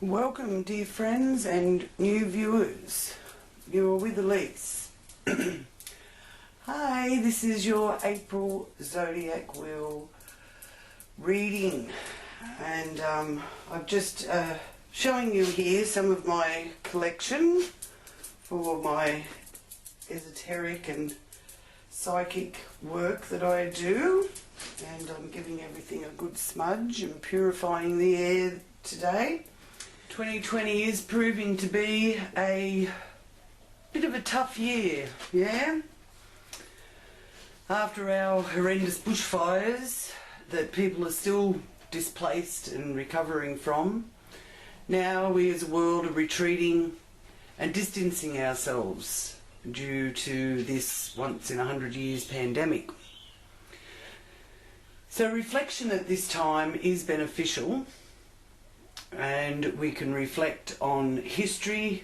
Welcome, dear friends and new viewers. You're with Elise. Hi, this is your April Zodiac Wheel reading, and I'm just showing you here some of my collection for my esoteric and psychic work that I do, and I'm giving everything a good smudge and purifying the air today. 2020 is proving to be a bit of a tough year, yeah? After our horrendous bushfires that people are still displaced and recovering from, now we as a world are retreating and distancing ourselves due to this once in 100 years pandemic. So reflection at this time is beneficial, and we can reflect on history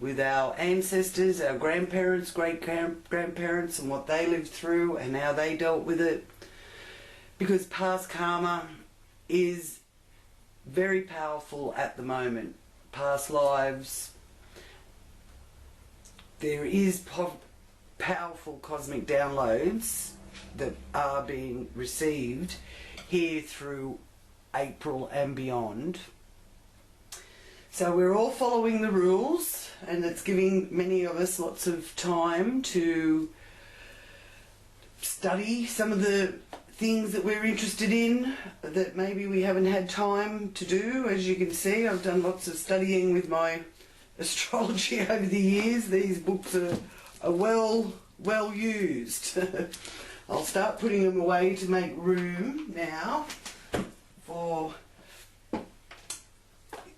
with our ancestors, our grandparents, great-grandparents, and what they lived through and how they dealt with it, because past karma is very powerful at the moment. Past lives, there is powerful cosmic downloads that are being received here through April and beyond. So we're all following the rules, and it's giving many of us lots of time to study some of the things that we're interested in that maybe we haven't had time to do. As you can see, I've done lots of studying with my astrology over the years. These books are well used. I'll start putting them away to make room now for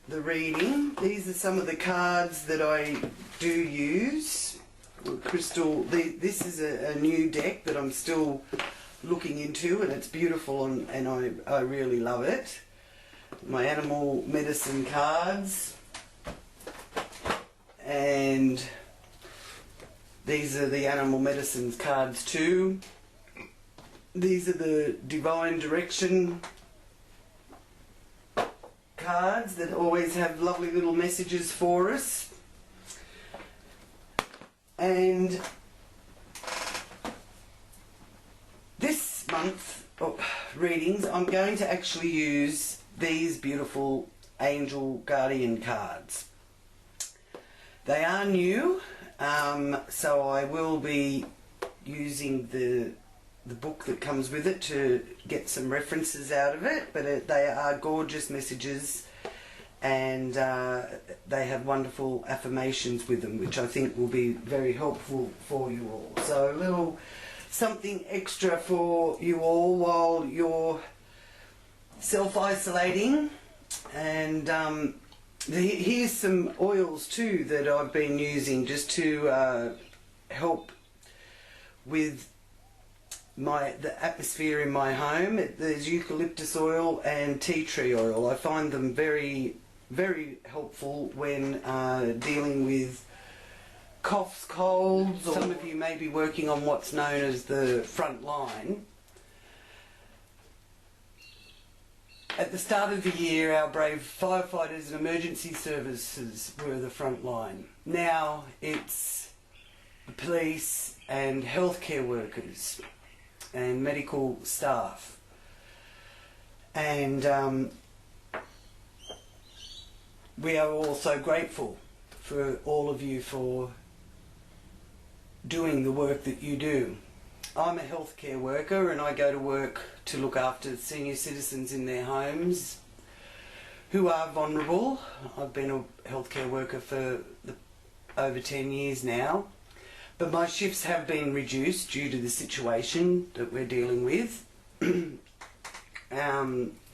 the reading. These are some of the cards that I do use. Crystal, this is a new deck that I'm still looking into, and it's beautiful, and I really love it. My animal medicine cards, and these are the animal medicine cards too. These are the divine direction cards that always have lovely little messages for us. And this month of readings, I'm going to actually use these beautiful angel guardian cards. They are new, so I will be using the book that comes with it to get some references out of it, but they are gorgeous messages, and they have wonderful affirmations with them, which I think will be very helpful for you all. So a little something extra for you all while you're self-isolating. And here's some oils too that I've been using just to help with the atmosphere in my home. There's eucalyptus oil and tea tree oil. I find them very, very helpful when dealing with coughs, colds. Some of you may be working on what's known as the front line. At the start of the year, our brave firefighters and emergency services were the front line. Now it's the police and healthcare workers and medical staff, and we are all so grateful for all of you for doing the work that you do. I'm a healthcare worker, and I go to work to look after senior citizens in their homes who are vulnerable. I've been a healthcare worker for over 10 years now. But my shifts have been reduced due to the situation that we're dealing with,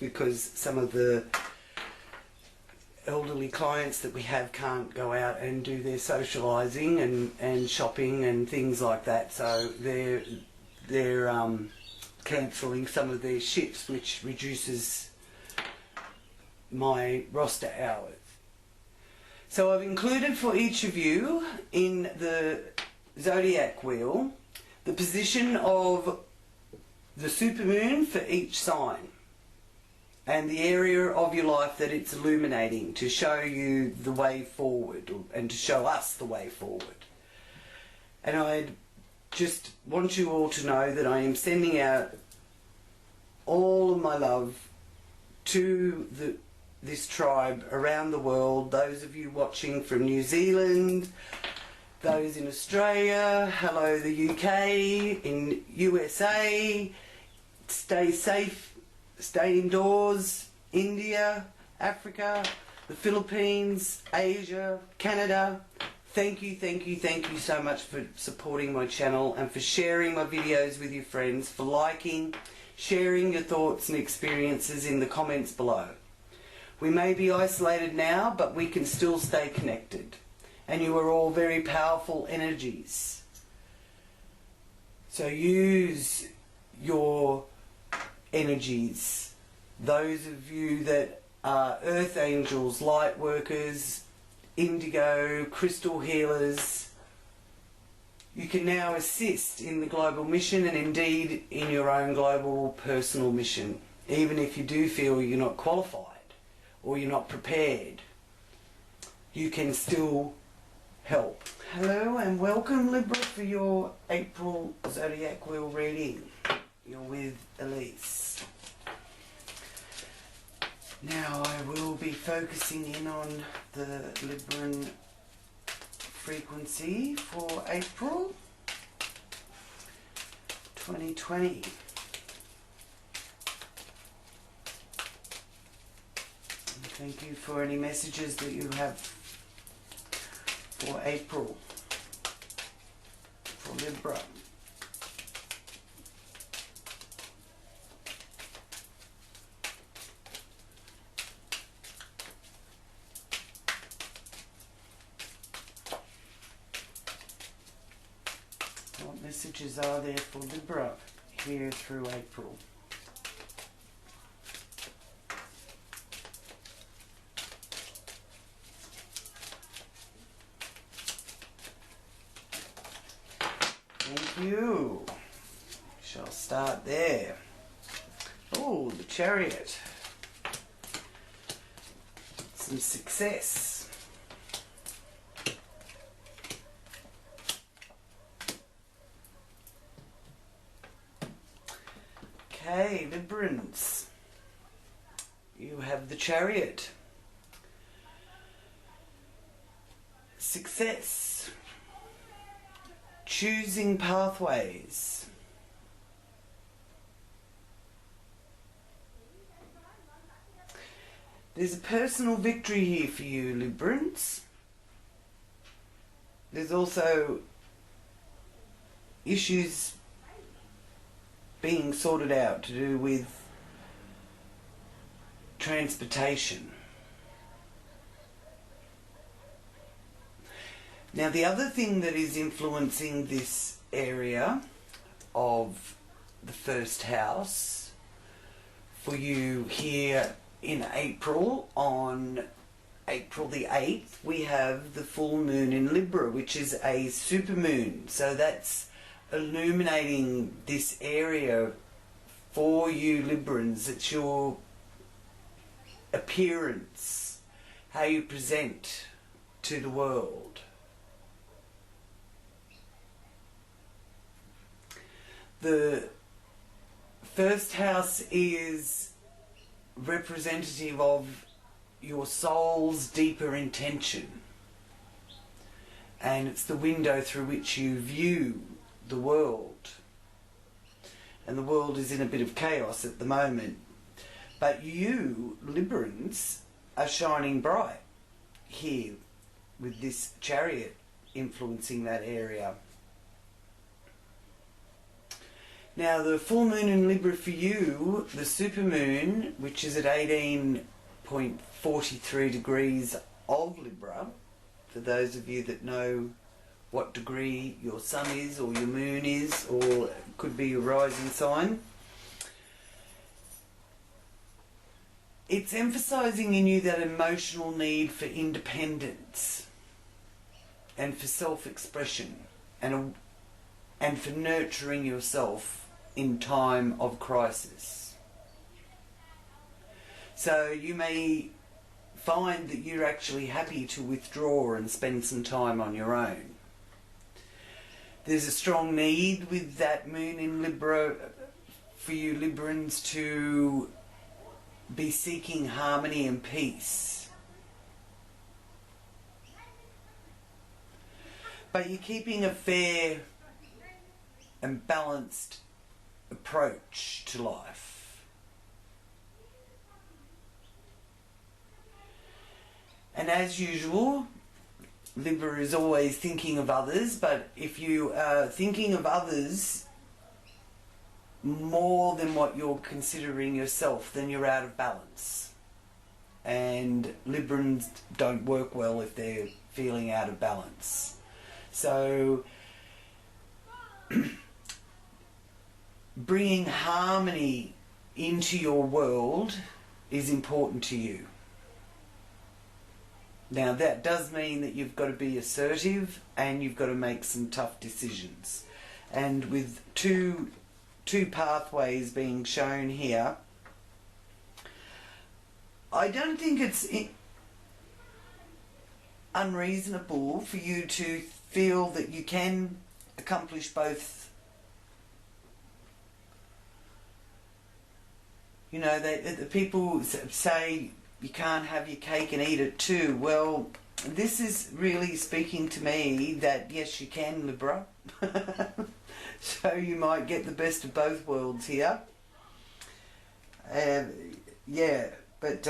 because some of the elderly clients that we have can't go out and do their socialising and shopping and things like that. So they're cancelling some of their shifts, which reduces my roster hours. So I've included for each of you in the Zodiac Wheel the position of the supermoon for each sign. and the area of your life that it's illuminating, to show you the way forward and to show us the way forward. And I just want you all to know that I am sending out all of my love to this tribe around the world. Those of you watching from New Zealand, those in Australia, hello the UK, in USA, stay safe, stay indoors, India, Africa, the Philippines, Asia, Canada. Thank you so much for supporting my channel and for sharing my videos with your friends, for liking, sharing your thoughts and experiences in the comments below. We may be isolated now, but we can still stay connected. And you are all very powerful energies. So use your energies. Those of you that are earth angels, light workers, indigo, crystal healers, you can now assist in the global mission and indeed in your own global personal mission, even if you do feel you're not qualified or you're not prepared. You can still help. Hello and welcome, Libra, for your April Zodiac Wheel reading. You're with Elise. Now I will be focusing in on the Libran frequency for April 2020. And thank you for any messages that you have for April for Libra. What messages are there for Libra here through April? Thank you. Shall start there. Oh, the Chariot. Some success. Okay, Librans, you have the Chariot. Success. Choosing pathways. There's a personal victory here for you, Librans. There's also issues being sorted out to do with transportation. Now the other thing that is influencing this area of the first house for you here in April, on April the 8th, we have the full moon in Libra, which is a supermoon. So that's illuminating this area for you Librans. It's your appearance, how you present to the world. The first house is representative of your soul's deeper intention, and it's the window through which you view the world. And the world is in a bit of chaos at the moment, but you Librans are shining bright here with this Chariot influencing that area. Now the full moon in Libra for you, the supermoon, which is at 18.43 degrees of Libra, for those of you that know what degree your sun is or your moon is, or it could be your rising sign. It's emphasizing in you that emotional need for independence and for self-expression and for nurturing yourself in time of crisis. So you may find that you're actually happy to withdraw and spend some time on your own. There's a strong need with that moon in Libra for you Librans to be seeking harmony and peace. But you're keeping a fair and balanced approach to life. And as usual, Libra is always thinking of others, but if you are thinking of others more than what you're considering yourself, then you're out of balance. And Librans don't work well if they're feeling out of balance. So bringing harmony into your world is important to you. Now that does mean that you've got to be assertive and you've got to make some tough decisions. And with two pathways being shown here, I don't think it's unreasonable for you to feel that you can accomplish both. You know, the people say you can't have your cake and eat it too. Well, this is really speaking to me that yes, you can, Libra. So you might get the best of both worlds here. Yeah, but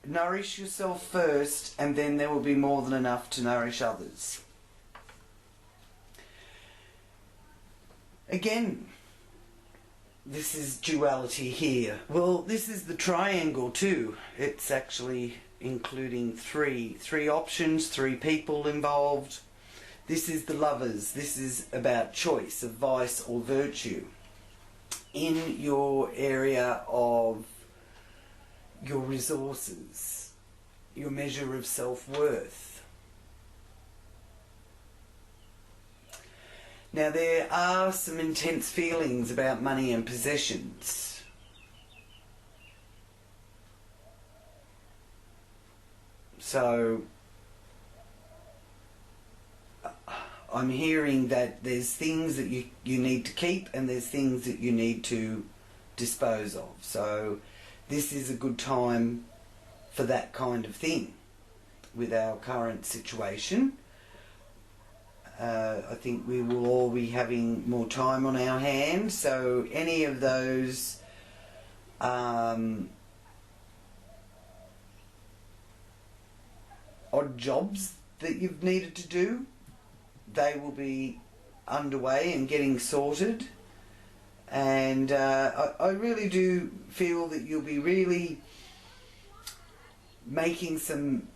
nourish yourself first, and then there will be more than enough to nourish others. Again, this is duality here. Well, this is the triangle too. It's actually including three options, three people involved. This is the lovers. This is about choice of vice or virtue in your area of your resources, your measure of self-worth. Now there are some intense feelings about money and possessions. So I'm hearing that there's things that you need to keep and there's things that you need to dispose of. So this is a good time for that kind of thing with our current situation. I think we will all be having more time on our hands, so any of those odd jobs that you've needed to do, they will be underway and getting sorted. And I really do feel that you'll be really making some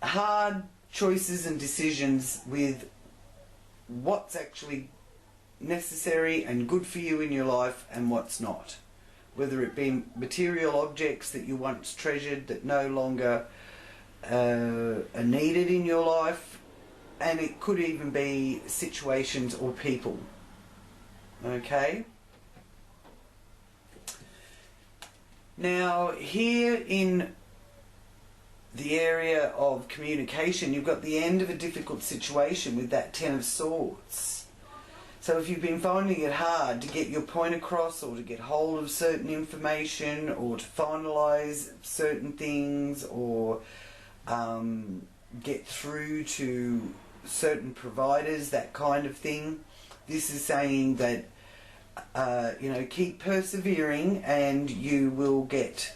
hard choices and decisions with what's actually necessary and good for you in your life and what's not. Whether it be material objects that you once treasured that no longer are needed in your life, and it could even be situations or people. Okay? Now here in the area of communication, you've got the end of a difficult situation with that Ten of Swords. So if you've been finding it hard to get your point across or to get hold of certain information or to finalise certain things or get through to certain providers, that kind of thing, this is saying that keep persevering and you will get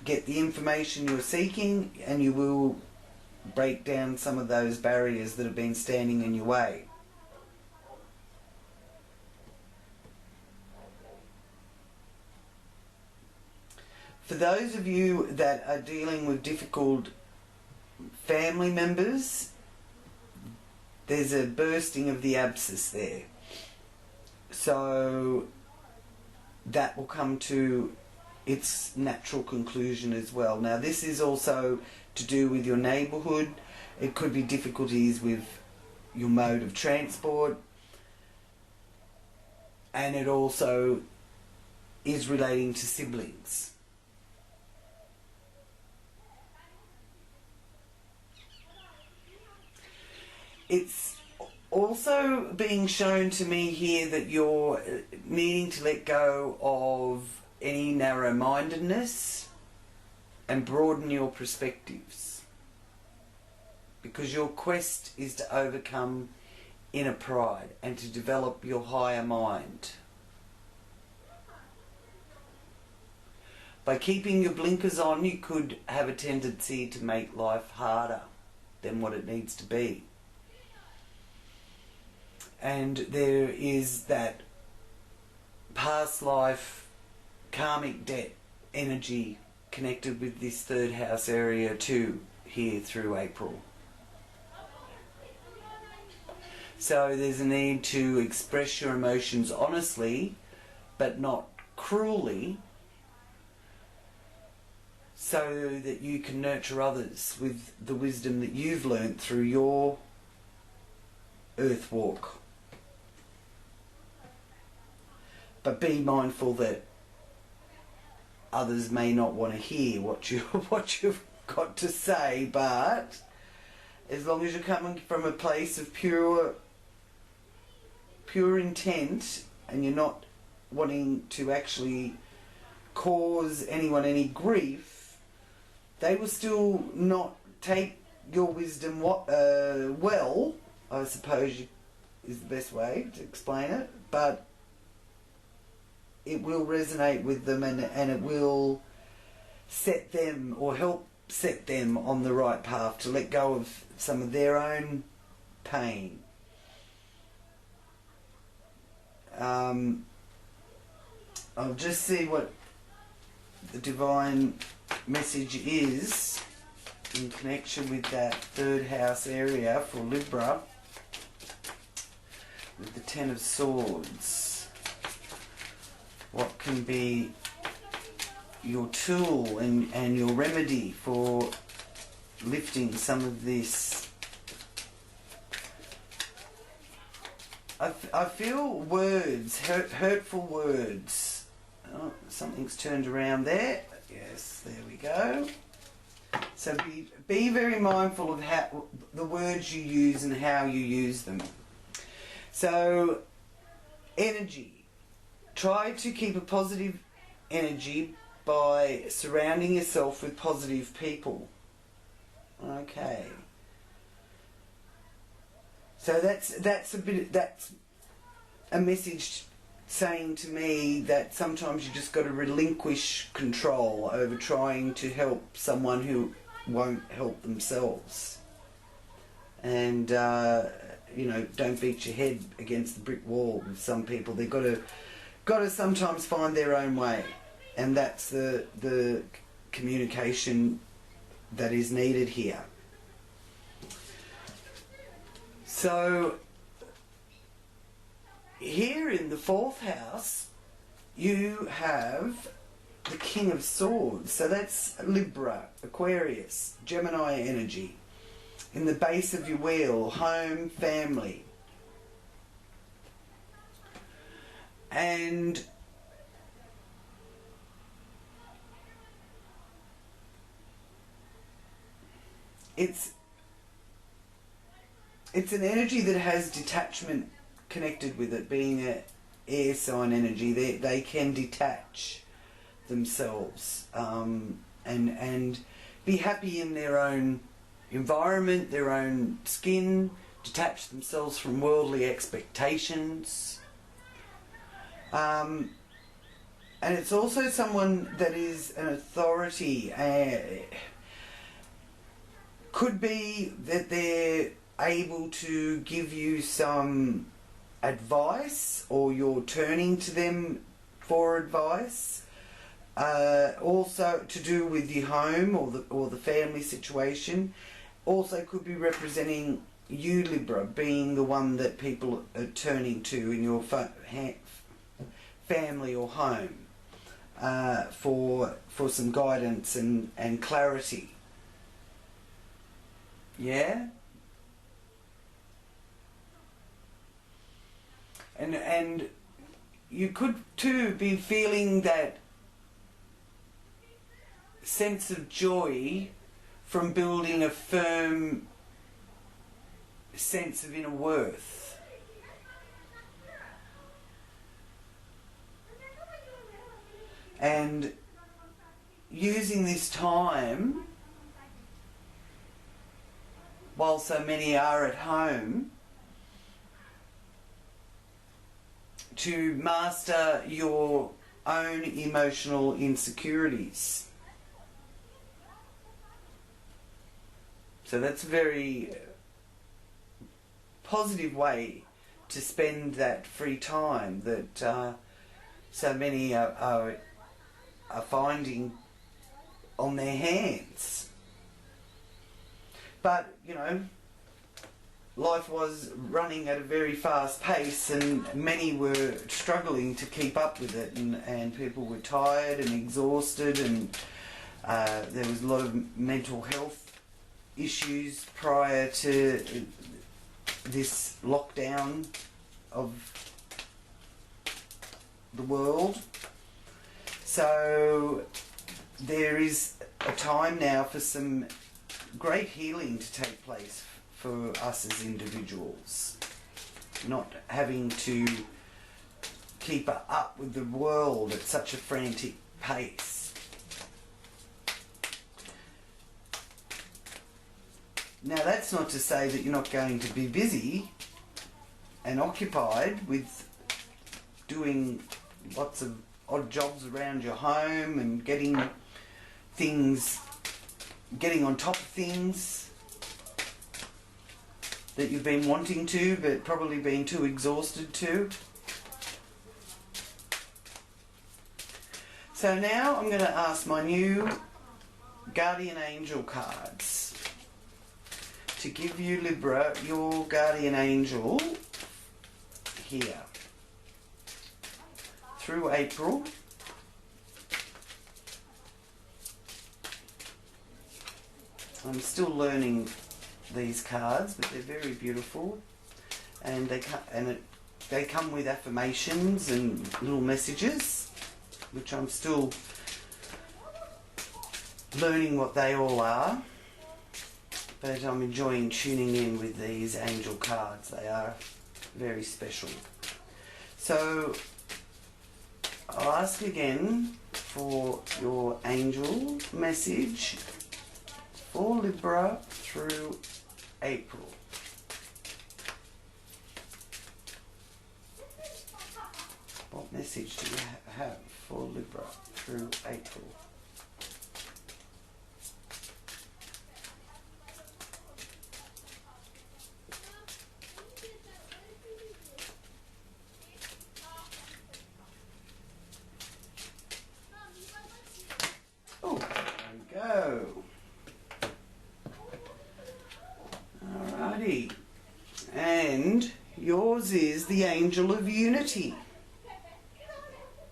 the information you're seeking, and you will break down some of those barriers that have been standing in your way. For those of you that are dealing with difficult family members, there's a bursting of the abscess there. So that will come to its natural conclusion as well. Now this is also to do with your neighbourhood. It could be difficulties with your mode of transport, and it also is relating to siblings. It's also being shown to me here that you're needing to let go of any narrow-mindedness and broaden your perspectives, because your quest is to overcome inner pride and to develop your higher mind. By keeping your blinkers on, you could have a tendency to make life harder than what it needs to be. And there is that past life karmic debt energy connected with this third house area too, here through April. So there's a need to express your emotions honestly, but not cruelly, so that you can nurture others with the wisdom that you've learnt through your earth walk. But be mindful that others may not want to hear what you've got to say, but as long as you're coming from a place of pure intent and you're not wanting to actually cause anyone any grief, they will still not take your wisdom well, I suppose is the best way to explain it, but it will resonate with them, and it will set them or help set them on the right path to let go of some of their own pain. I'll just see what the divine message is in connection with that third house area for Libra with the Ten of Swords. What can be your tool and your remedy for lifting some of this? I feel words, hurtful words. Oh, something's turned around there. Yes, there we go. So be very mindful of how the words you use and how you use them. So, energy. Try to keep a positive energy by surrounding yourself with positive people. Okay. So that's a message saying to me that sometimes you just got to relinquish control over trying to help someone who won't help themselves. And don't beat your head against the brick wall with some people. They've got to sometimes find their own way, and that's the communication that is needed here. So here in the fourth house you have the King of Swords, so that's Libra, Aquarius, Gemini energy. In the base of your wheel, home, family. And it's an energy that has detachment connected with it, being an air sign energy. They can detach themselves and be happy in their own environment, their own skin, detach themselves from worldly expectations. And it's also someone that is an authority. Could be that they're able to give you some advice, or you're turning to them for advice. Also to do with your home or the family situation. Also could be representing you, Libra, being the one that people are turning to in your family or home for some guidance and clarity. Yeah? And you could too be feeling that sense of joy from building a firm sense of inner worth. And using this time, while so many are at home, to master your own emotional insecurities. So that's a very positive way to spend that free time that so many are finding on their hands. But, you know, life was running at a very fast pace and many were struggling to keep up with it, and people were tired and exhausted, and there was a lot of mental health issues prior to this lockdown of the world. So there is a time now for some great healing to take place for us as individuals, not having to keep up with the world at such a frantic pace. Now that's not to say that you're not going to be busy and occupied with doing lots of odd jobs around your home and getting on top of things that you've been wanting to but probably been too exhausted to. So now I'm going to ask my new guardian angel cards to give you, Libra, your guardian angel here through April. I'm still learning these cards, but they're very beautiful, and they come with affirmations and little messages, which I'm still learning what they all are. But I'm enjoying tuning in with these angel cards. They are very special. So I'll ask again for your angel message for Libra through April. What message do you have for Libra through April? Alrighty, and yours is the Angel of Unity.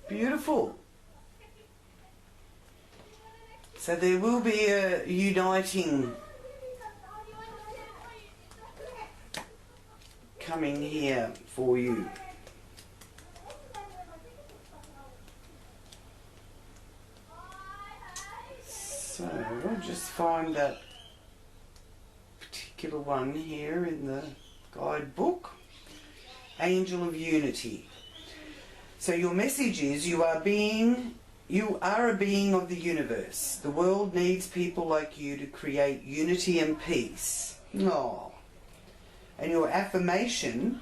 Beautiful. So there will be a uniting coming here for you. So I'll just find that particular one here in the guidebook. Angel of Unity. So your message is you are a being of the universe. The world needs people like you to create unity and peace. Oh. And your affirmation: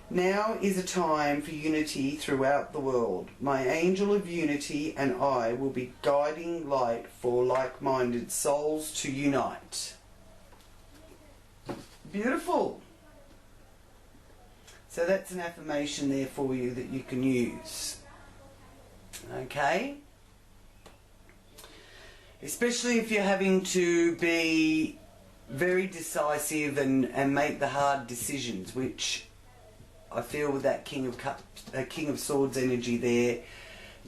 now is a time for unity throughout the world. My angel of unity and I will be guiding light for like-minded souls to unite. Beautiful. So that's an affirmation there for you that you can use. Okay? Especially if you're having to be very decisive and make the hard decisions, which I feel with that King of Swords energy there,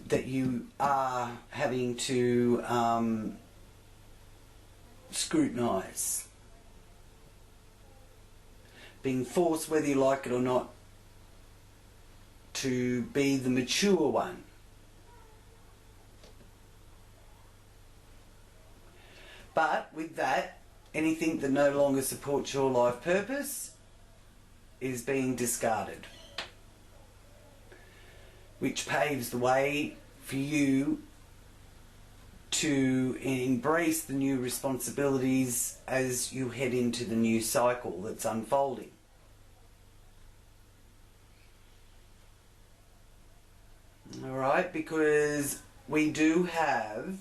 that you are having to scrutinise. Being forced, whether you like it or not, to be the mature one. But with that, anything that no longer supports your life purpose is being discarded, which paves the way for you to embrace the new responsibilities as you head into the new cycle that's unfolding. Alright, because we do have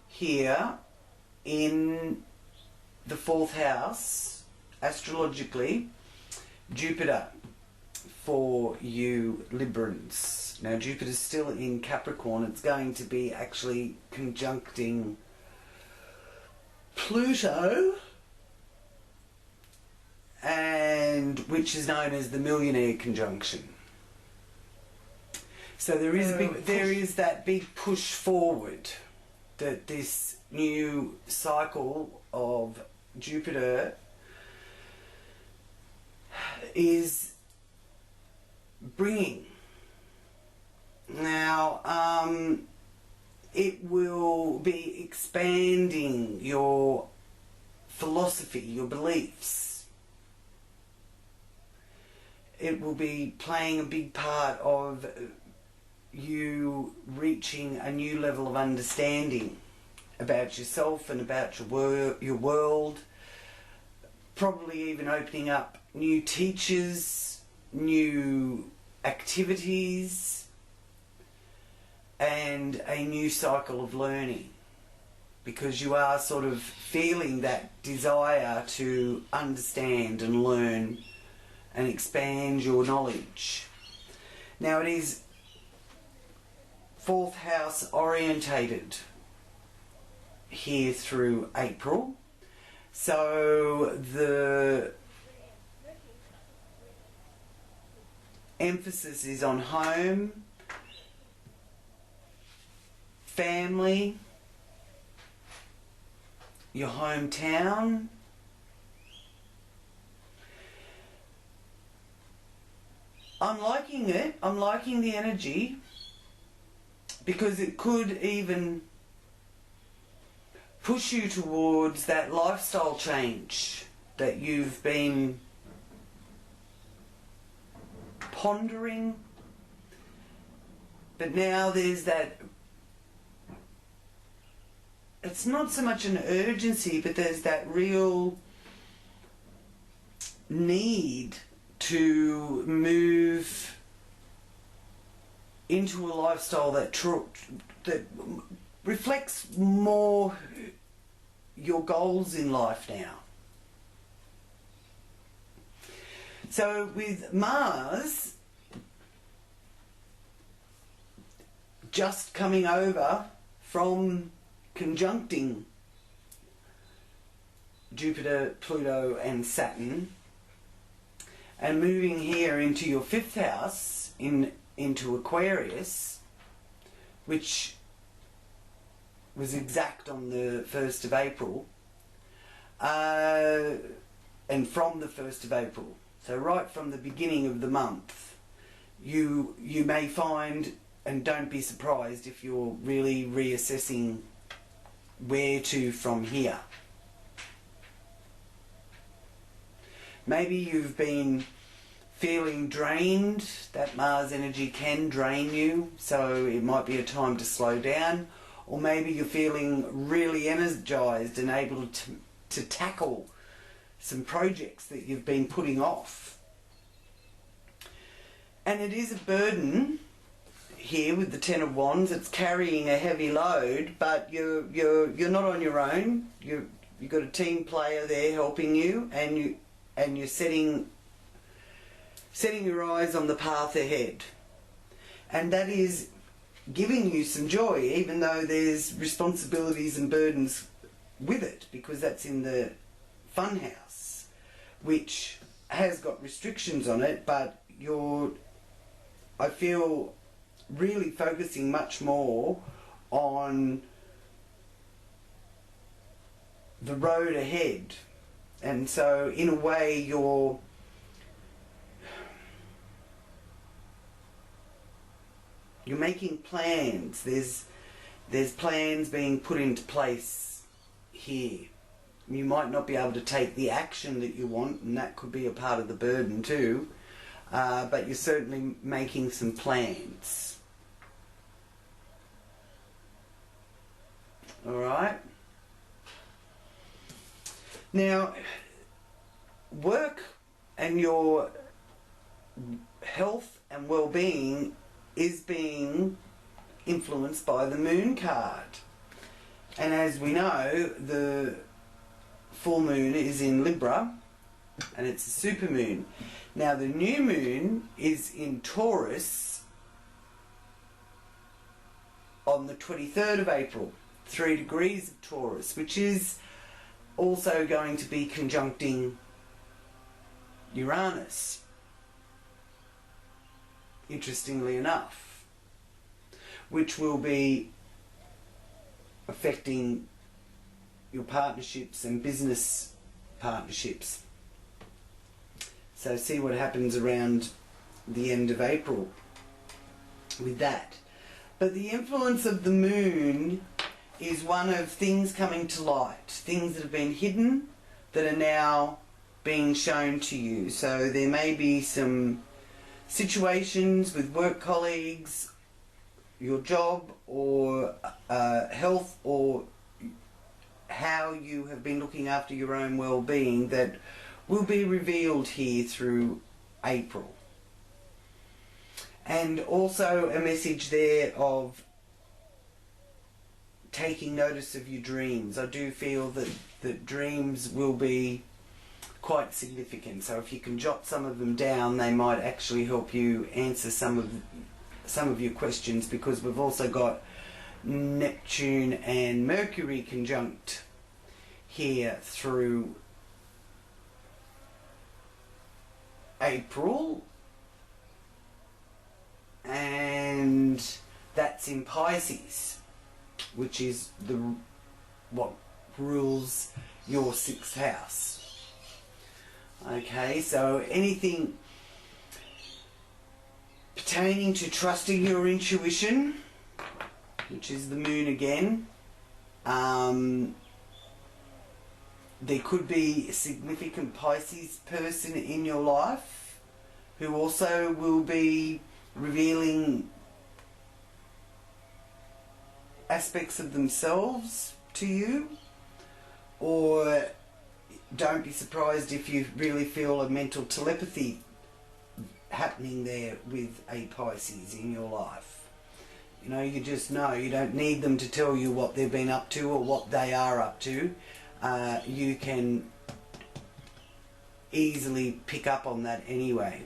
here in the 4th house, astrologically, Jupiter for you Librans. Now Jupiter's still in Capricorn. It's going to be actually conjuncting Pluto, and which is known as the Millionaire conjunction. So there is that big push forward that this new cycle of Jupiter is bringing. Now, it will be expanding your philosophy, your beliefs. It will be playing a big part of you reaching a new level of understanding about yourself and about your world, probably even opening up new teachers, new activities, and a new cycle of learning, because you are sort of feeling that desire to understand and learn and expand your knowledge. Now it is 4th house orientated here through April, so the emphasis is on home, family, your hometown, I'm liking it. I'm liking the energy, because it could even push you towards that lifestyle change that you've been pondering. But now there's that, it's not so much an urgency, but there's that real need to move into a lifestyle that reflects more your goals in life now. So with Mars just coming over from conjuncting Jupiter, Pluto and Saturn, and moving here into your 5th house, into Aquarius, which was exact on the 1st of April, and from the 1st of April, so right from the beginning of the month, you may find, and don't be surprised if you're really reassessing where to from here. Maybe you've been feeling drained. That Mars energy can drain you, so it might be a time to slow down. Or maybe you're feeling really energized and able to tackle some projects that you've been putting off. And it is a burden here with the 10 of Wands. It's carrying a heavy load, but you're not on your own. You've got a team player there helping you, and you're setting your eyes on the path ahead. And that is giving you some joy, even though there's responsibilities and burdens with it, because that's in the fun house, which has got restrictions on it, but I feel, really focusing much more on the road ahead. And so in a way you're You're making plans. There's plans being put into place here. You might not be able to take the action that you want, and that could be a part of the burden too, but you're certainly making some plans. Alright? Now, work and your health and well-being is being influenced by the moon card. And as we know, the full moon is in Libra and it's a super moon. Now the new moon is in Taurus on the 23rd of April, 3 degrees of Taurus, which is also going to be conjuncting Uranus, interestingly enough, which will be affecting your partnerships and business partnerships. So see what happens around the end of April with that. But the influence of the moon is one of things coming to light, things that have been hidden that are now being shown to you. So there may be some situations with work colleagues, your job, or health, or how you have been looking after your own well-being that will be revealed here through April. And also a message there of taking notice of your dreams. I do feel that dreams will be quite significant, so if you can jot some of them down, they might actually help you answer some of your questions, because we've also got Neptune and Mercury conjunct here through April, and that's in Pisces, which is what rules your 6th house. Okay, so anything pertaining to trusting your intuition, which is the moon again, there could be a significant Pisces person in your life who also will be revealing aspects of themselves to you, or don't be surprised if you really feel a mental telepathy happening there with a Pisces in your life. You know, you just know. You don't need them to tell you what they've been up to or what they are up to. You can easily pick up on that anyway.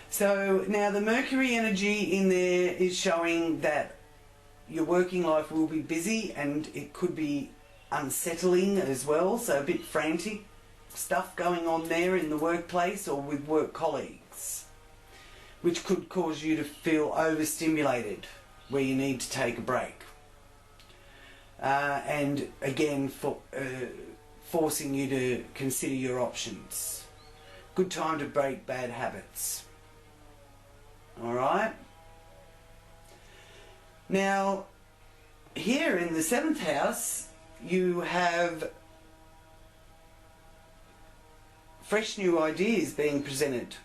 So now the Mercury energy in there is showing that your working life will be busy, and it could be unsettling as well, so a bit frantic stuff going on there in the workplace or with work colleagues, which could cause you to feel overstimulated where you need to take a break, and again forcing you to consider your options. Good time to break bad habits. Alright, now here in the 7th house you have fresh new ideas being presented.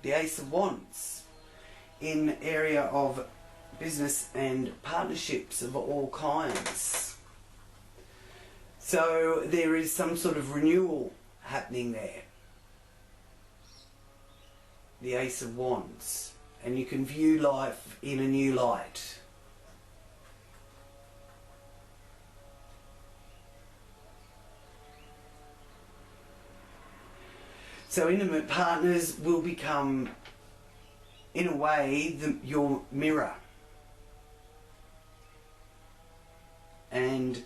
The Ace of Wands in area of business and partnerships of all kinds. So there is some sort of renewal happening there. The Ace of Wands. And you can view life in a new light. So intimate partners will become, in a way, your mirror. And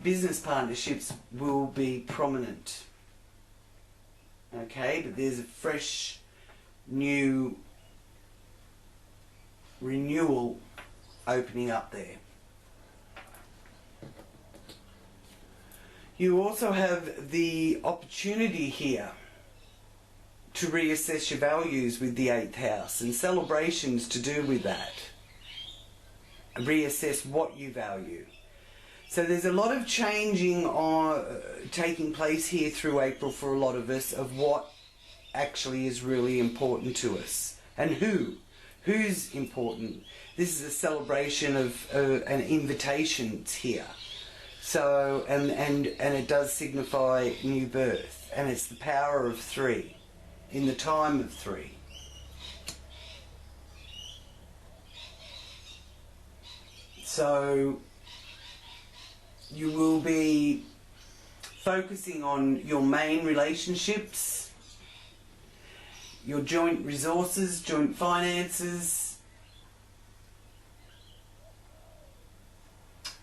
business partnerships will be prominent. Okay, but there's a fresh, new renewal opening up there. You also have the opportunity here to reassess your values with the 8th house, and celebrations to do with that. Reassess what you value. So there's a lot of changing taking place here through April for a lot of us of what actually is really important to us and who's important. This is a celebration of an invitations here. So and it does signify new birth, and it's the power of 3 in the time of 3. So you will be focusing on your main relationships, your joint resources, joint finances,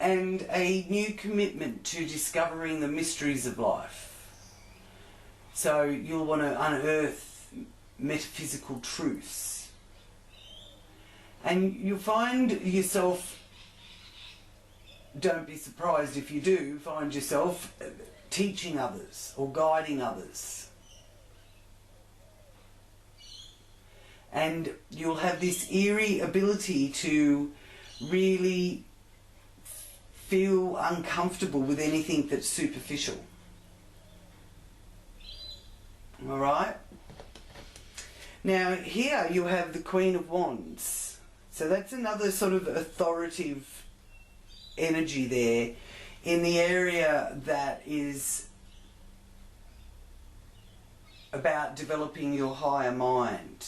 and a new commitment to discovering the mysteries of life. So you'll want to unearth metaphysical truths. And you'll find yourself, don't be surprised if you do, find yourself teaching others or guiding others. And you'll have this eerie ability to really feel uncomfortable with anything that's superficial. Alright? Now here you have the Queen of Wands. So that's another sort of authoritative energy there in the area that is about developing your higher mind.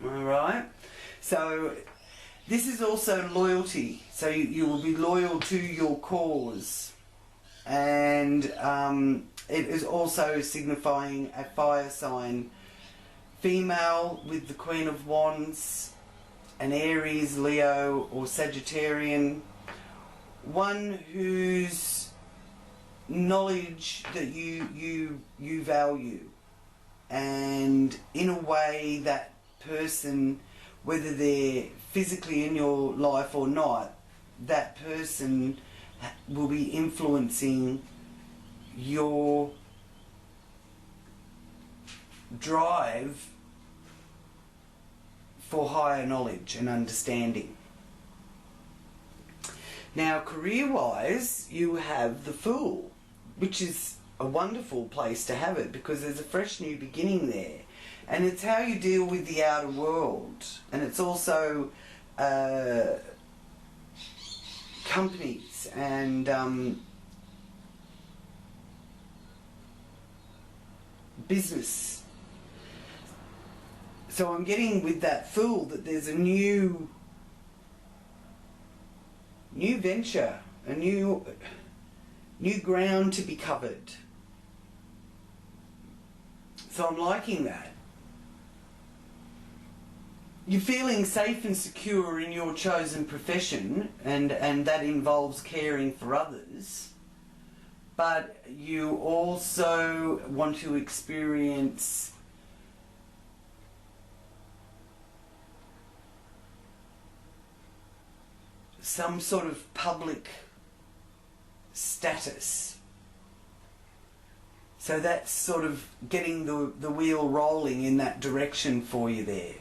Alright? So this is also loyalty. So you will be loyal to your cause. And it is also signifying a fire sign. Female with the Queen of Wands, an Aries, Leo or Sagittarian. One whose knowledge that you value. And in a way that person, whether they're physically in your life or not, that person will be influencing your drive for higher knowledge and understanding. Now, career-wise, you have the Fool, which is a wonderful place to have it because there's a fresh new beginning there. And it's how you deal with the outer world. And it's also companies and business. So I'm getting with that Fool that there's a new venture, a new ground to be covered. So I'm liking that. You're feeling safe and secure in your chosen profession, and that involves caring for others, but you also want to experience some sort of public status. So that's sort of getting the wheel rolling in that direction for you there.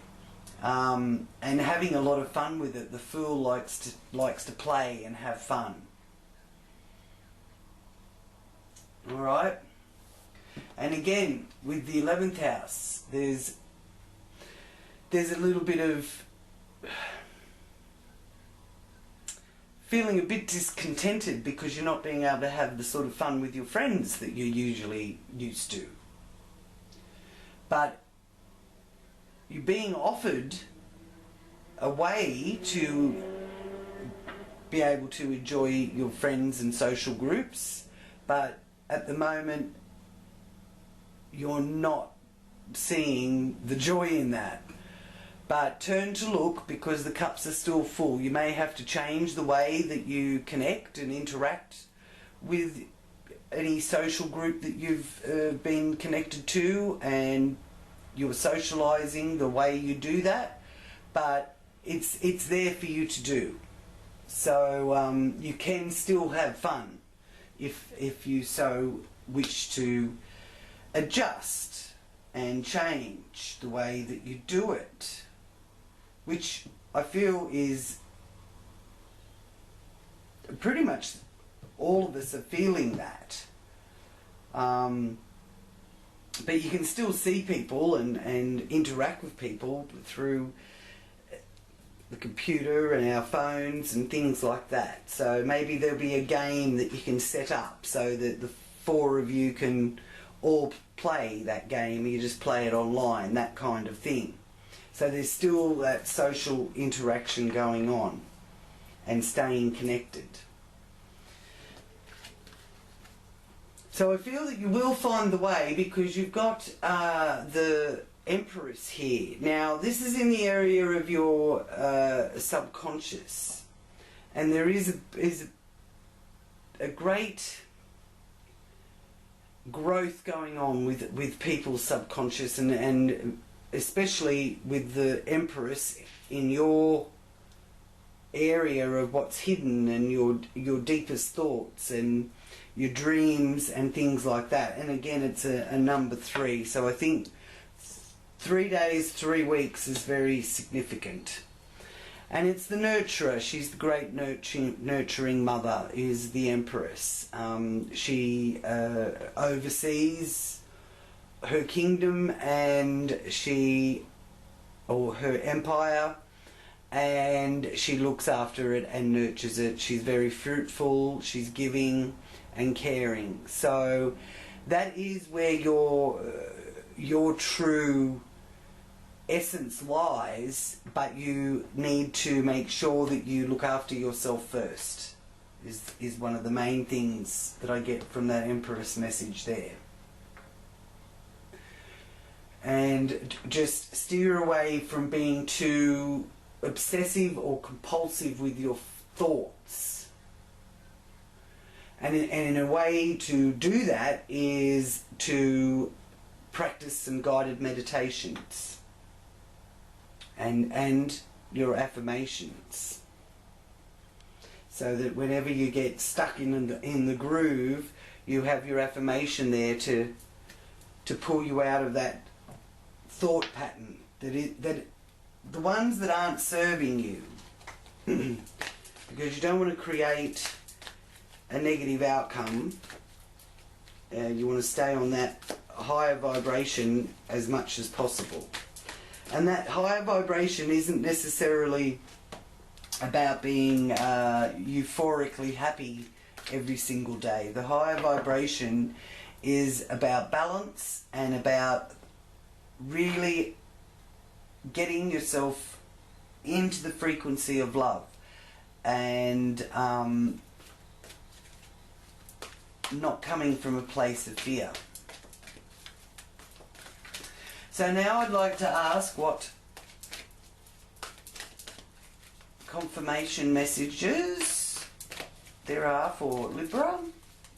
And having a lot of fun with it. The Fool likes to play and have fun. Alright? And again, with the 11th house, there's a little bit of feeling a bit discontented because you're not being able to have the sort of fun with your friends that you're usually used to. But you're being offered a way to be able to enjoy your friends and social groups, but at the moment you're not seeing the joy in that. But turn to look, because the cups are still full. You may have to change the way that you connect and interact with any social group that you've been connected to, and you're socialising the way you do that, but it's there for you to do. So you can still have fun if you so wish to adjust and change the way that you do it, which I feel is pretty much all of us are feeling that. But you can still see people and interact with people through the computer and our phones and things like that. So maybe there'll be a game that you can set up so that the four of you can all play that game. You just play it online, that kind of thing. So there's still that social interaction going on and staying connected. So I feel that you will find the way, because you've got the Empress here. Now this is in the area of your subconscious, and there is a great growth going on with people's subconscious, and especially with the Empress in your area of what's hidden and your deepest thoughts and your dreams and things like that. And again, it's a number 3, so I think 3 days, 3 weeks is very significant. And it's the nurturer. She's the great nurturing mother, is the Empress. She oversees her kingdom and her empire, and she looks after it and nurtures it. She's very fruitful, she's giving and caring. So that is where your true essence lies, but you need to make sure that you look after yourself first, is one of the main things that I get from that Empress message there. And just steer away from being too obsessive or compulsive with your thoughts. And in a way to do that is to practice some guided meditations and your affirmations, so that whenever you get stuck in the groove, you have your affirmation there to pull you out of that thought pattern, that the ones that aren't serving you, because you don't want to create a negative outcome. You want to stay on that higher vibration as much as possible. And that higher vibration isn't necessarily about being euphorically happy every single day. The higher vibration is about balance and about really getting yourself into the frequency of love, and not coming from a place of fear. So now I'd like to ask what confirmation messages there are for Libra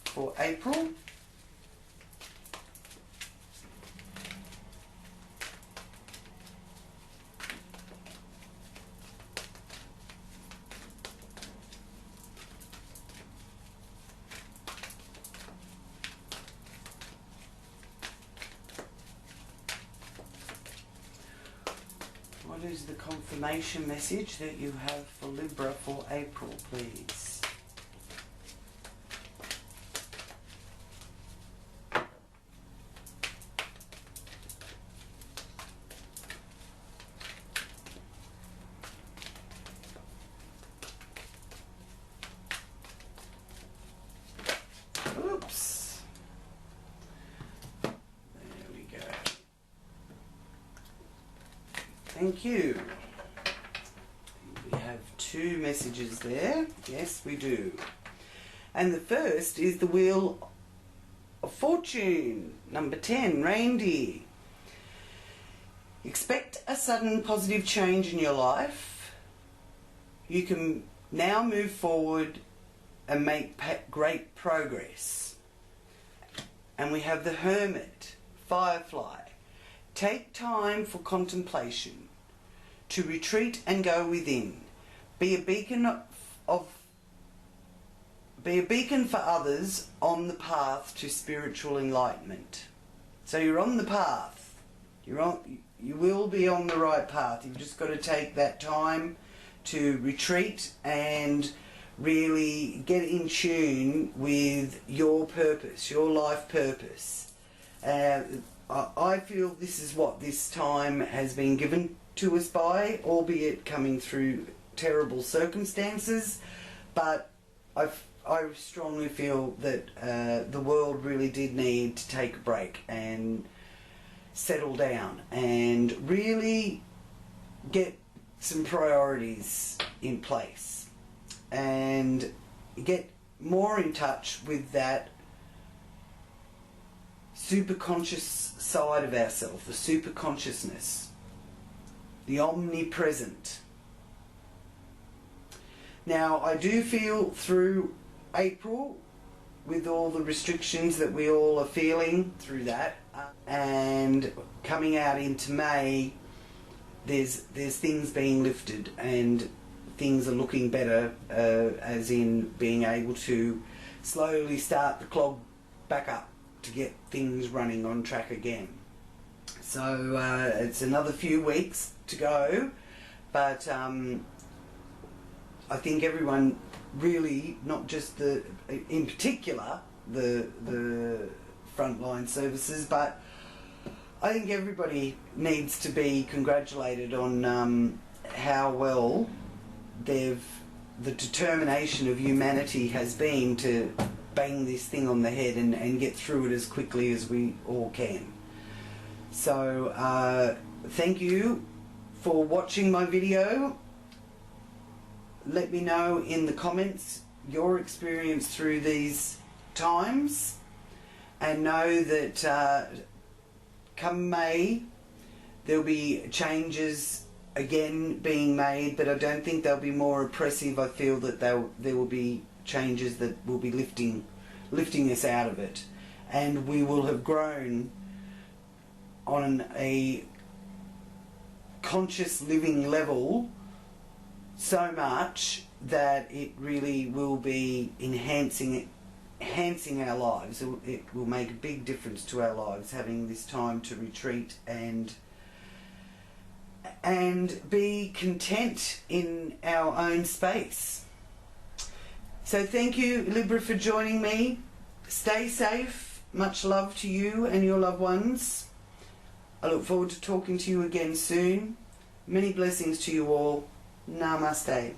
for April. What is the confirmation message that you have for Libra for April, please? Oops. There we go. Thank you. We have 2 messages there. Yes, we do. And the first is the Wheel of Fortune, number 10, Reindeer. Expect a sudden positive change in your life. You can now move forward and make great progress. And we have the Hermit, Firefly. Take time for contemplation, to retreat and go within. Be a beacon be a beacon for others on the path to spiritual enlightenment. So you're on the path. You will be on the right path. You've just got to take that time to retreat and really get in tune with your purpose, your life purpose. I feel this is what this time has been given to us by, albeit coming through terrible circumstances, but I strongly feel that the world really did need to take a break and settle down and really get some priorities in place and get more in touch with that superconscious side of ourselves, the superconsciousness, the omnipresent. Now, I do feel through April, with all the restrictions that we all are feeling through that, and coming out into May, there's things being lifted and things are looking better, as in being able to slowly start the clog back up to get things running on track again. So it's another few weeks to go, but I think everyone really, not just in particular the frontline services, but I think everybody needs to be congratulated on how well the determination of humanity has been to bang this thing on the head and get through it as quickly as we all can. So thank you for watching my video. Let me know in the comments your experience through these times, and know that come May there'll be changes again being made, but I don't think they'll be more oppressive. I feel that there will be changes that will be lifting us out of it, and we will have grown on a conscious living level so much that it really will be enhancing our lives. It will make a big difference to our lives, having this time to retreat and be content in our own space. So thank you, Libra, for joining me. Stay safe. Much love to you and your loved ones. I look forward to talking to you again soon. Many blessings to you all. Namaste.